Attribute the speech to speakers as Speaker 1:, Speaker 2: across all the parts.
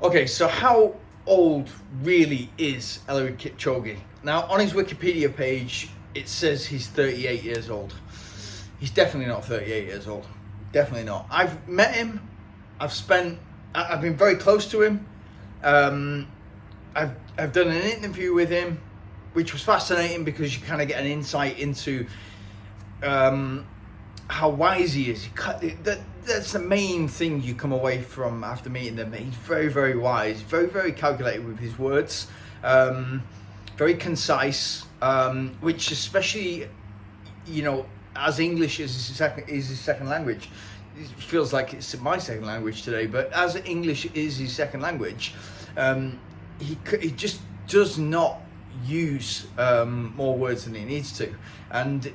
Speaker 1: Okay, so how old really is Eluid Kipchoge? Now, on his Wikipedia page, it says he's 38 years old. He's definitely not 38 years old. Definitely not. I've met him. I've been very close to him. I've done an interview with him, which was fascinating because you kind of get an insight into how wise he is. That's the main thing you come away from after meeting him. He's very, very wise, very, very calculated with his words, very concise, which especially, as English is his second language, it feels like it's my second language today, but as English is his second language, he just does not use more words than he needs to, and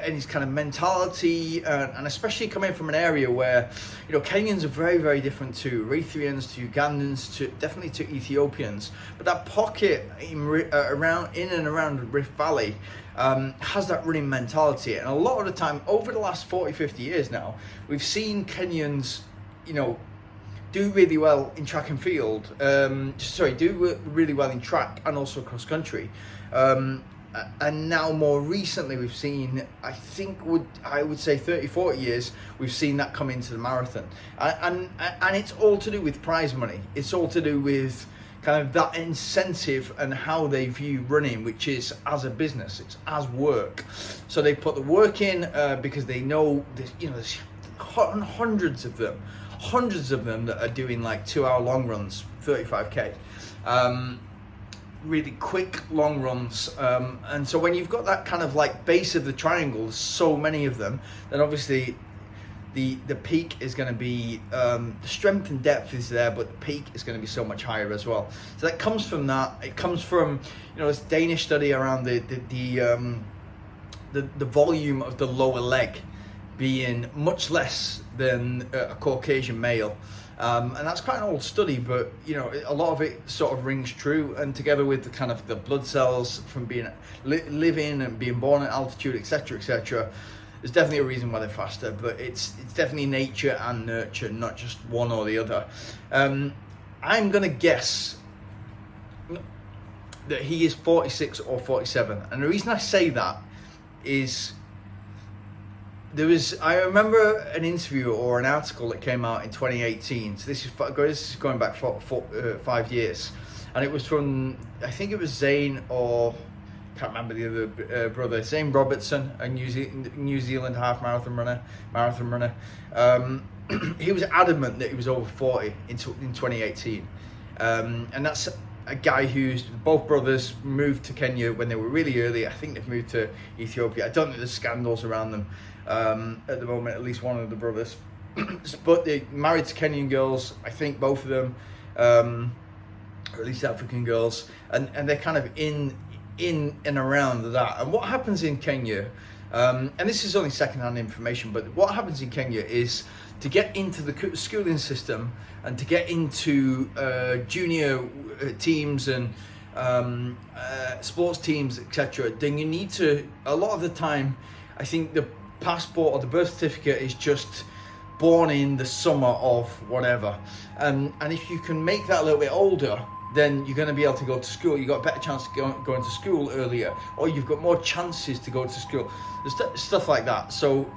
Speaker 1: his kind of mentality, and especially coming from an area where Kenyans are very, very different to Eritreans, to Ugandans, definitely to Ethiopians, but that pocket in and around Rift Valley has that running mentality. And a lot of the time over the last 40-50 years now, we've seen Kenyans do really well in track and field, do really well in track and also cross country. And now more recently we've seen, I would say 30-40 years, we've seen that come into the marathon. And it's all to do with prize money. It's all to do with kind of that incentive and how they view running, which is as a business, it's as work. So they put the work in because they know there's hundreds of them that are doing like 2-hour long runs, 35k, really quick long runs, and so when you've got that kind of like base of the triangle, there's so many of them, then obviously the peak is going to be, the strength and depth is there, but the peak is going to be so much higher as well. So that comes from that. It comes from this Danish study around the volume of the lower leg being much less than a Caucasian male, and that's quite an old study, but a lot of it sort of rings true. And together with the kind of the blood cells from being living and being born at altitude, etc., there's definitely a reason why they're faster. But it's definitely nature and nurture, not just one or the other. I'm gonna guess that he is 46 or 47, and the reason I say that is, I remember an interview or an article that came out in 2018. So this is going back 5 years, and it was from, I think it was Zane, or can't remember the other brother, Zane Robertson, a New Zealand half marathon runner. He was adamant that he was over 40 in 2018, and that's a guy who's, both brothers moved to Kenya when they were really early. I think they've moved to Ethiopia. I don't think there's scandals around them at the moment, at least one of the brothers. But they married to Kenyan girls, I think both of them, or at least African girls, and they're kind of in and around that. And what happens in Kenya, and this is only secondhand information, but what happens in Kenya is, to get into the schooling system and to get into junior teams and sports teams, etc., then you need to, a lot of the time, I think the passport or the birth certificate is just born in the summer of whatever. And if you can make that a little bit older, then you're going to be able to go to school. You've got a better chance of going to school earlier, or you've got more chances to go to school. There's stuff like that. So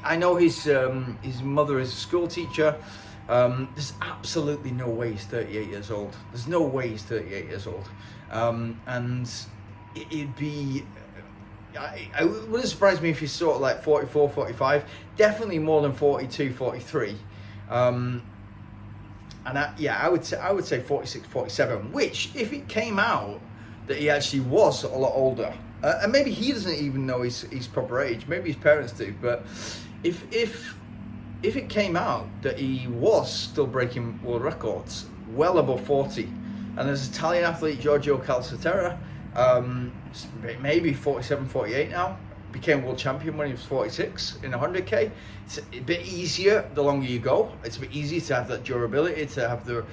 Speaker 1: I know his mother is a school teacher. There's absolutely no way he's 38 years old. There's no way he's 38 years old. And it'd be, it wouldn't surprise me if he's sort of like 44, 45, definitely more than 42, 43. And I would say 46, 47, which, if it came out that he actually was a lot older, and maybe he doesn't even know his proper age, maybe his parents do, but if it came out that he was still breaking world records well above 40, and there's Italian athlete Giorgio Calcaterra, maybe 47, 48 now, became world champion when he was 46 in 100k. It's a bit easier the longer you go. It's a bit easier to have that durability, to have the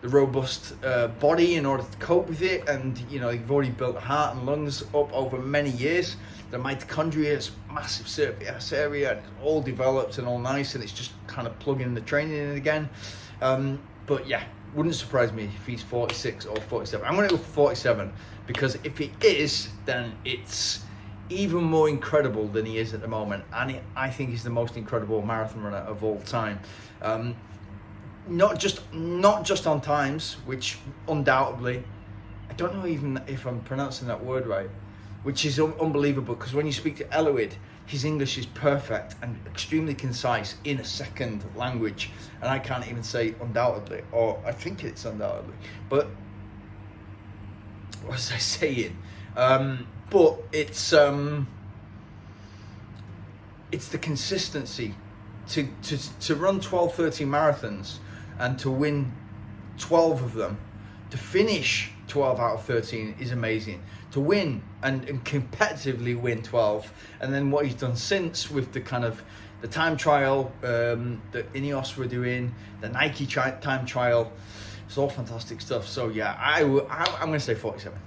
Speaker 1: robust body in order to cope with it. And you've already built heart and lungs up over many years. The mitochondria is massive surface area, and it's all developed and all nice, and it's just kind of plugging the training in again. But yeah, Wouldn't surprise me if he's 46 or 47. I'm going to go for 47 because if he is, then it's even more incredible than he is at the moment, and I think he's the most incredible marathon runner of all time. Not just on times, which undoubtedly, I don't know even if I'm pronouncing that word right, which is unbelievable because when you speak to Eluid, his English is perfect and extremely concise in a second language, and I can't even say undoubtedly, or I think it's undoubtedly, but what was I saying? But it's the consistency to run 12, 13 marathons and to win 12 of them, to finish 12 out of 13 is amazing. To win and competitively win 12, and then what he's done since with the kind of the time trial that Ineos were doing, the Nike time trial, it's all fantastic stuff. So yeah, I'm going to say 47.